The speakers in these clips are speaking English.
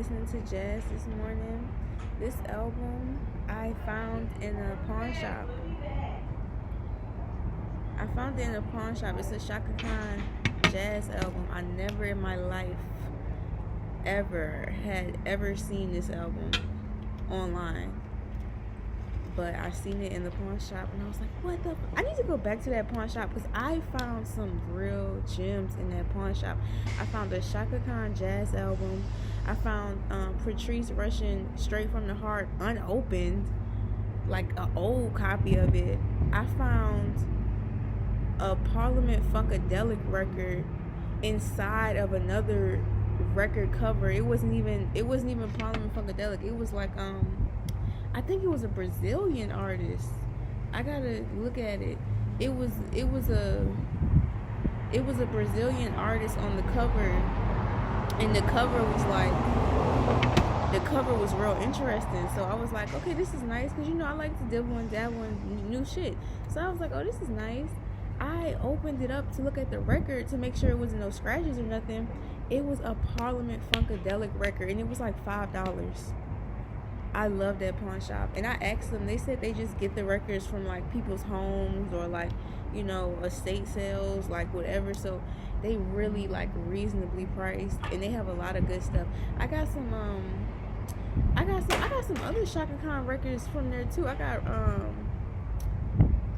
listening to jazz this morning. This album I found in a pawn shop. It's a Shaka Khan jazz album. I never in my life ever seen this album online. But I seen it in the pawn shop and I was like, what the I need to go back to that pawn shop because I found some real gems in that pawn shop. I found a Shaka Khan jazz album. I found Patrice Rushen Straight from the Heart unopened, like an old copy of it. I found a Parliament Funkadelic record inside of another record cover. It wasn't even Parliament Funkadelic. It was like I think it was a Brazilian artist. I gotta look at it. It was a Brazilian artist on the cover, and the cover was real interesting. So I was like, okay, this is nice because I like to dibble and dabble in new shit. So I was like, oh, this is nice. I opened it up to look at the record to make sure it wasn't no scratches or nothing. It was a Parliament Funkadelic record, and it was like $5. I love that pawn shop. And I asked them, they said they just get the records from like people's homes or like, estate sales, like whatever. So they really like reasonably priced and they have a lot of good stuff. I got some other Shaka Khan records from there too. I got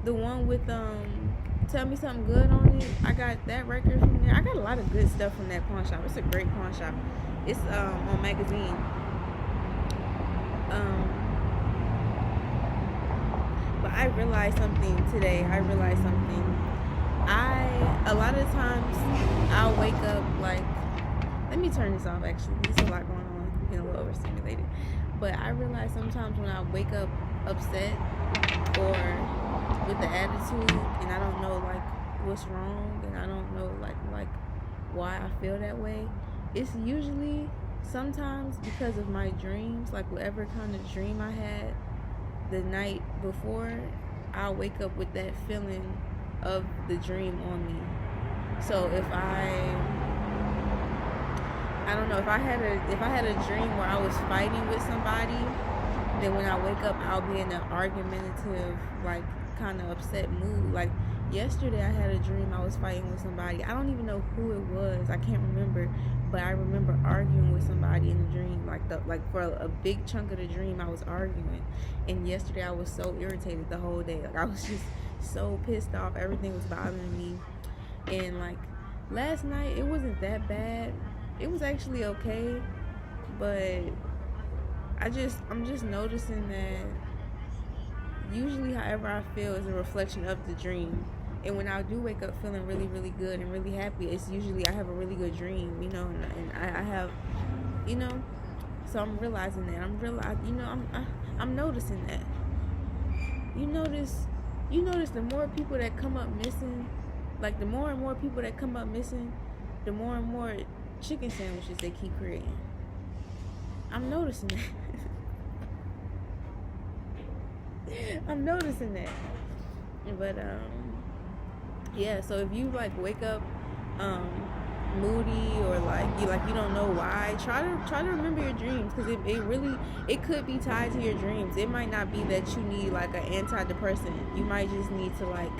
the one with Tell Me Something Good on it. I got that record from there. I got a lot of good stuff from that pawn shop. It's a great pawn shop. It's on Magazine. But I realized something today. A lot of times I'll wake up like, let me turn this off actually. There's a lot going on. I'm getting a little overstimulated. But I realize sometimes when I wake up upset or with the attitude and I don't know like what's wrong and I don't know like why I feel that way, it's usually sometimes because of my dreams, like whatever kind of dream I had the night before, I'll wake up with that feeling of the dream on me. So if I don't know, if I had a dream where I was fighting with somebody, then when I wake up I'll be in an argumentative, like kind of upset mood. Like yesterday I had a dream I was fighting with somebody. I don't even know who it was. I can't remember. But I remember arguing with somebody in the dream, like for a big chunk of the dream, I was arguing. And yesterday I was so irritated the whole day. Like I was just so pissed off. Everything was bothering me. And like last night, it wasn't that bad. It was actually okay. But I'm just noticing that usually however I feel is a reflection of the dream. And when I do wake up feeling really, really good and really happy, it's usually I have a really good dream, and I have, so I'm realizing that. I'm noticing that. You notice the more people that come up missing, like the more and more people that come up missing, the more and more chicken sandwiches they keep creating. I'm noticing that. I'm noticing that. But yeah, so if you like wake up moody or like you don't know why, try to remember your dreams, because it could be tied to your dreams. It might not be that you need like an antidepressant. You might just need to like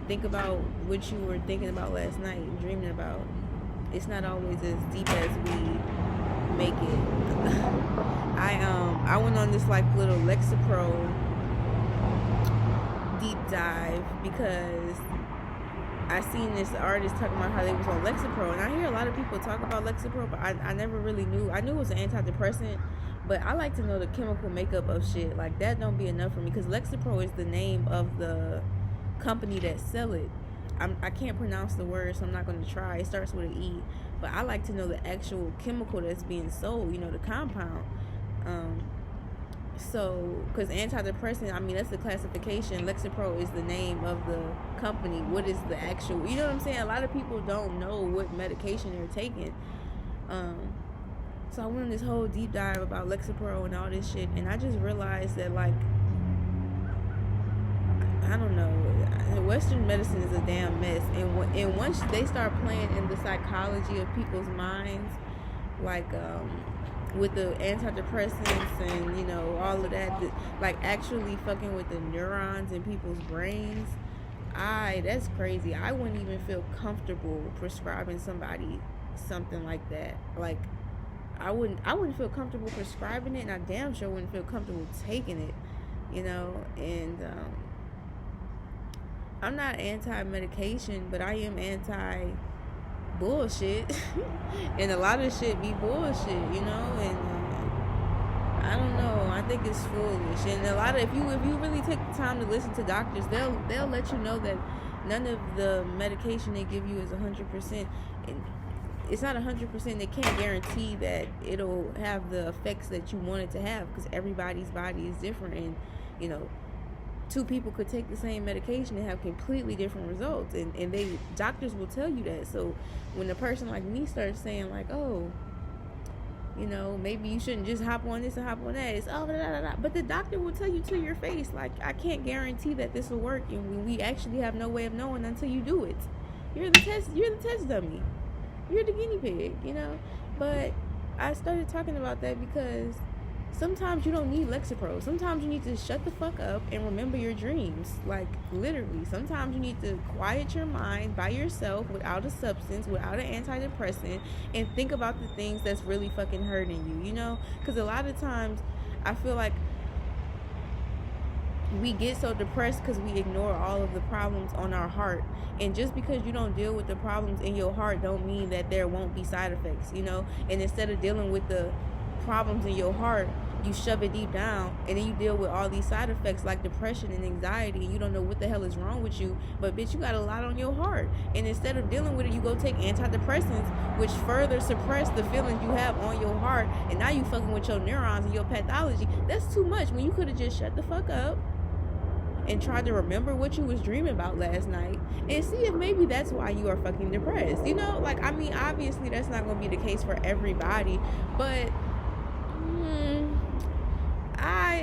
think about what you were thinking about last night and dreaming about. It's not always as deep as we make it. I went on this like little lexapro deep dive because I seen this artist talking about how they was on lexapro, and I hear a lot of people talk about lexapro, but I never really knew. I knew it was an antidepressant, but I like to know the chemical makeup of shit. Like that don't be enough for me, because lexapro is the name of the company that sell it. I can't pronounce the word, so I'm not going to try. It starts with an E, but I like to know the actual chemical that's being sold, the compound. So, because antidepressant, that's the classification. Lexapro is the name of the company. What is the actual, you know what I'm saying? A lot of people don't know what medication they're taking. So I went on this whole deep dive about Lexapro and all this shit, and I just realized that, like, I don't know, Western medicine is a damn mess. And once they start playing in the psychology of people's minds, like with the antidepressants and all of that, like actually fucking with the neurons in people's brains. That's crazy. I wouldn't even feel comfortable prescribing somebody something like that. Like I wouldn't feel comfortable prescribing it, and I damn sure wouldn't feel comfortable taking it. And I'm not anti-medication, but I am anti-bullshit. And a lot of shit be bullshit, and I don't know. I think it's foolish. And a lot of if you really take the time to listen to doctors, they'll let you know that none of the medication they give you is 100%. And it's not 100%. They can't guarantee that it'll have the effects that you want it to have, because everybody's body is different, and two people could take the same medication and have completely different results, and doctors will tell you that. So when a person like me starts saying like, oh, maybe you shouldn't just hop on this and hop on that, it's oh, but the doctor will tell you to your face, like, I can't guarantee that this will work, and we actually have no way of knowing until you do it. You're the test dummy, you're the guinea pig, But I started talking about that because sometimes you don't need lexapro. Sometimes you need to shut the fuck up and remember your dreams. Like, literally. Sometimes you need to quiet your mind by yourself without a substance, without an antidepressant, and think about the things that's really fucking hurting you, Because a lot of times I feel like we get so depressed because we ignore all of the problems on our heart. And just because you don't deal with the problems in your heart don't mean that there won't be side effects, And instead of dealing with the problems in your heart, you shove it deep down, and then you deal with all these side effects like depression and anxiety, and you don't know what the hell is wrong with you, but bitch, you got a lot on your heart. And instead of dealing with it, you go take antidepressants, which further suppress the feelings you have on your heart, and now you fucking with your neurons and your pathology. That's too much, when you could have just shut the fuck up and tried to remember what you was dreaming about last night and see if maybe that's why you are fucking depressed. Like, I mean, obviously that's not going to be the case for everybody, but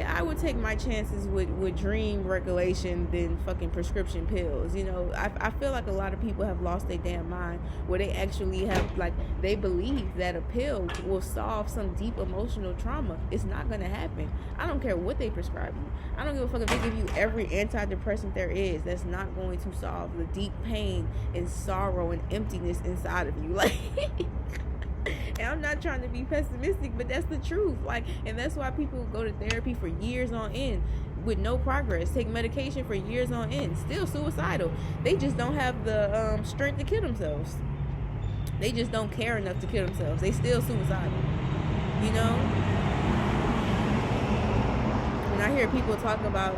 I would take my chances with dream regulation than fucking prescription pills. I feel like a lot of people have lost their damn mind where they actually have, like, they believe that a pill will solve some deep emotional trauma. It's not going to happen. I don't care what they prescribe you. I don't give a fuck if they give you every antidepressant there is. That's not going to solve the deep pain and sorrow and emptiness inside of you. Like... And I'm not trying to be pessimistic, but that's the truth. Like, and that's why people go to therapy for years on end with no progress, take medication for years on end, still suicidal. They just don't have the strength to kill themselves. They just don't care enough to kill themselves. They still suicidal, And I hear people talk about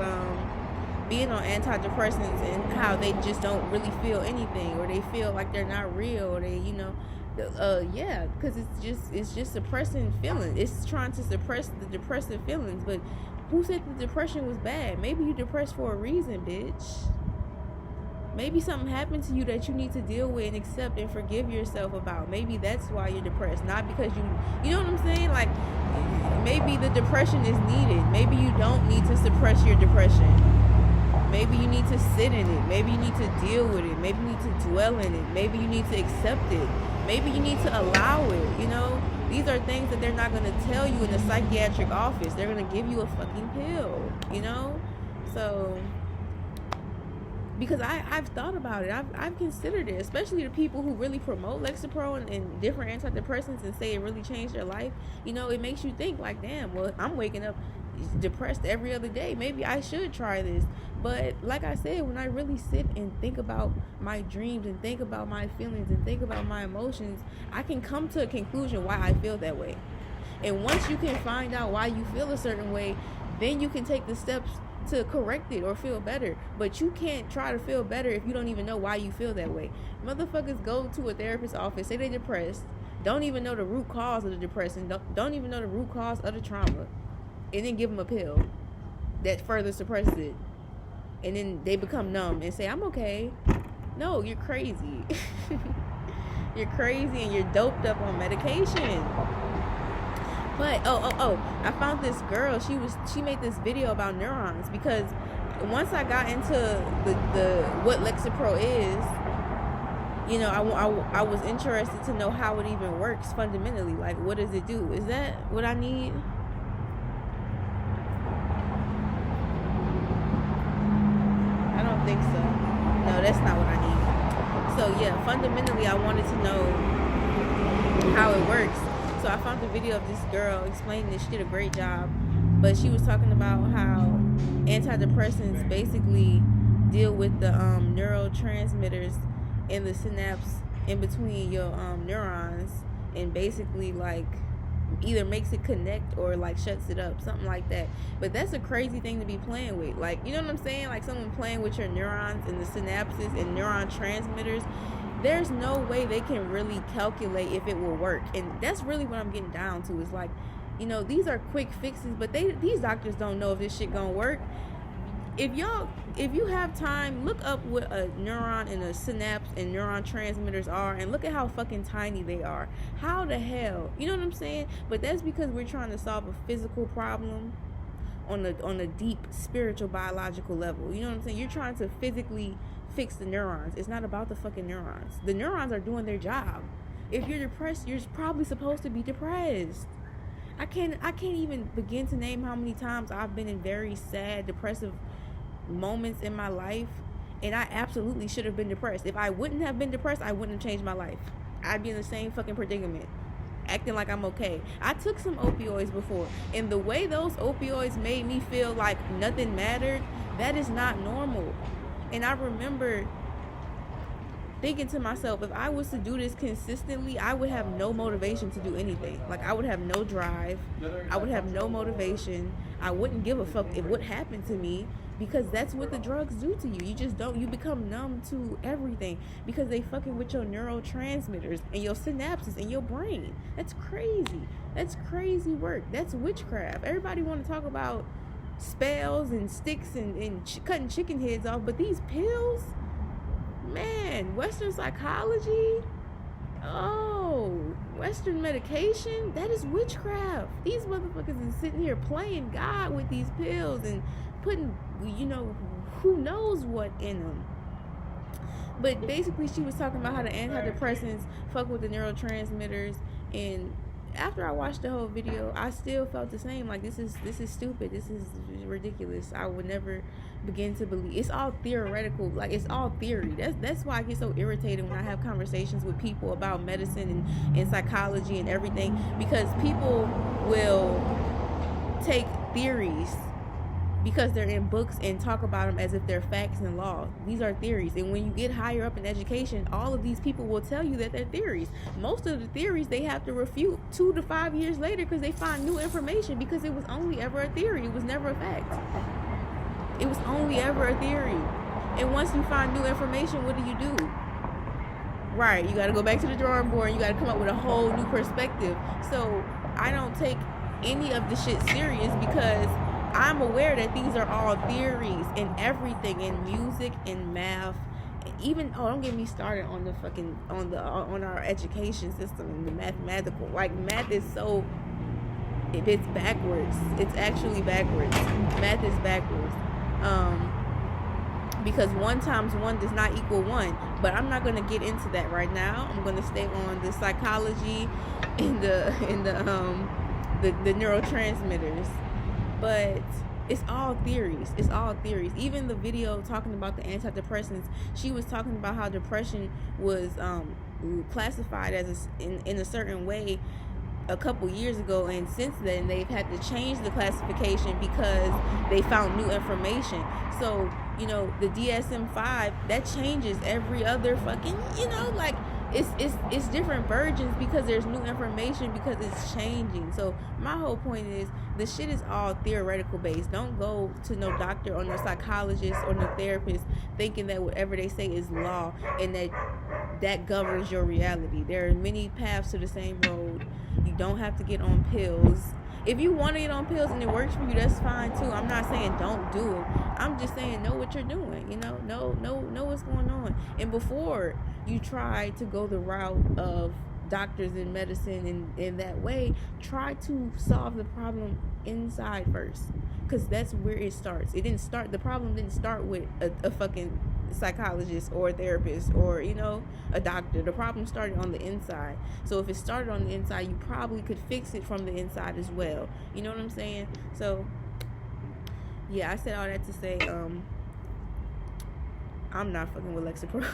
being on antidepressants and how they just don't really feel anything, or they feel like they're not real, or they, yeah, because it's just suppressing feelings. It's trying to suppress the depressive feelings. But who said the depression was bad? Maybe you depressed for a reason, bitch. Maybe something happened to you that you need to deal with and accept and forgive yourself about. Maybe that's why you're depressed, not because you know what I'm saying? Like, maybe the depression is needed. Maybe you don't need to suppress your depression. Maybe you need to sit in it. Maybe you need to deal with it. Maybe you need to dwell in it. Maybe you need to accept it. Maybe you need to allow it, These are things that they're not going to tell you in the psychiatric office. They're going to give you a fucking pill, So, because I've thought about it. I've considered it, especially the people who really promote lexapro and different antidepressants and say it really changed their life. It makes you think like, damn, well, I'm waking up depressed every other day. Maybe I should try this. But like I said, when I really sit and think about my dreams and think about my feelings and think about my emotions, I can come to a conclusion why I feel that way. And once you can find out why you feel a certain way, then you can take the steps to correct it or feel better. But you can't try to feel better if you don't even know why you feel that way. Motherfuckers go to a therapist's office, say they're depressed, don't even know the root cause of the depression, don't even know the root cause of the trauma, and then give them a pill that further suppresses it. And then they become numb and say, I'm okay. No, you're crazy. You're crazy and you're doped up on medication. But, I found this girl. She made this video about neurons, because once I got into the what lexapro is, you know, I was interested to know how it even works fundamentally. Like, what does it do? Is that what I need? I don't think so. No, that's not what I need. So yeah, fundamentally, I wanted to know how it works. So I found a video of this girl explaining this. She did a great job, but she was talking about how antidepressants basically deal with the neurotransmitters in the synapse in between your neurons, and basically like either makes it connect or like shuts it up, something like that. But that's a crazy thing to be playing with. Like, you know what I'm saying? Like someone playing with your neurons and the synapses and neuron transmitters. There's no way they can really calculate if it will work. And that's really what I'm getting down to, is like, you know, these are quick fixes, but these doctors don't know if this shit gonna work. If you have time, look up what a neuron and a synapse and neuron transmitters are, and look at how fucking tiny they are. How the hell? You know what I'm saying? But that's because we're trying to solve a physical problem on a deep spiritual biological level. You know what I'm saying? You're trying to physically fix the neurons. It's not about the fucking neurons. The neurons are doing their job. If you're depressed, you're probably supposed to be depressed. I can't even begin to name how many times I've been in very sad, depressive moments in my life, and I absolutely should have been depressed. If I wouldn't have been depressed, I wouldn't have changed my life. I'd be in the same fucking predicament, acting like I'm okay. I took some opioids before, and the way those opioids made me feel like nothing mattered, that is not normal. And I remember thinking to myself, if I was to do this consistently, I would have no motivation to do anything. Like, I would have no drive. I would have no motivation. I wouldn't give a fuck if what happened to me, because that's what the drugs do to you. You just don't, you become numb to everything because they fucking with your neurotransmitters and your synapses in your brain. That's crazy. That's crazy work. That's witchcraft. Everybody want to talk about spells and sticks and cutting chicken heads off, but these pills, man, Western psychology, Western medication, that is witchcraft. These motherfuckers is sitting here playing God with these pills and putting, you know, who knows what in them. But basically she was talking about how the antidepressants fuck with the neurotransmitters, and after I watched the whole video, I still felt the same. Like, this is stupid. This is ridiculous. I would never begin to believe. It's all theoretical. Like, it's all theory. That's why I get so irritated when I have conversations with people about medicine and psychology and everything, because people will take theories because they're in books and talk about them as if they're facts and law. These are theories, and when you get higher up in education, all of these people will tell you that they're theories. Most of the theories they have to refute 2 to 5 years later because they find new information, because it was only ever a theory. It was never a fact. It was only ever a theory. And once you find new information, what do? Right, you got to go back to the drawing board and you got to come up with a whole new perspective. So I don't take any of the shit serious, because I'm aware that these are all theories in everything, in music, in math, even, don't get me started on the fucking, on our education system and the mathematical. Like, math is so, it's backwards. It's actually backwards. Math is backwards. Because 1 times 1 does not equal 1. But I'm not going to get into that right now. I'm going to stay on the psychology and the neurotransmitters. But it's all theories. It's all theories. Even the video talking about the antidepressants, she was talking about how depression was classified as in a certain way a couple years ago, and since then they've had to change the classification because they found new information. So, you know, the DSM-5, that changes every other fucking, you know, like, it's different versions because there's new information, because it's changing. So my whole point is, the shit is all theoretical based. Don't go to no doctor or no psychologist or no therapist thinking that whatever they say is law and that governs your reality. There are many paths to the same road. You don't have to get on pills. If you want to get on pills and it works for you, that's fine too. I'm not saying don't do it. I'm just saying know what you're doing. You know what's going on. And before you try to go the route of doctors and medicine and in that way, try to solve the problem inside first, because that's where it starts. The problem didn't start with a fucking psychologist or a therapist or, you know, a doctor. The problem started on the inside. So if it started on the inside, you probably could fix it from the inside as well. You know what I'm saying? So yeah, I said all that to say I'm not fucking with lexapro.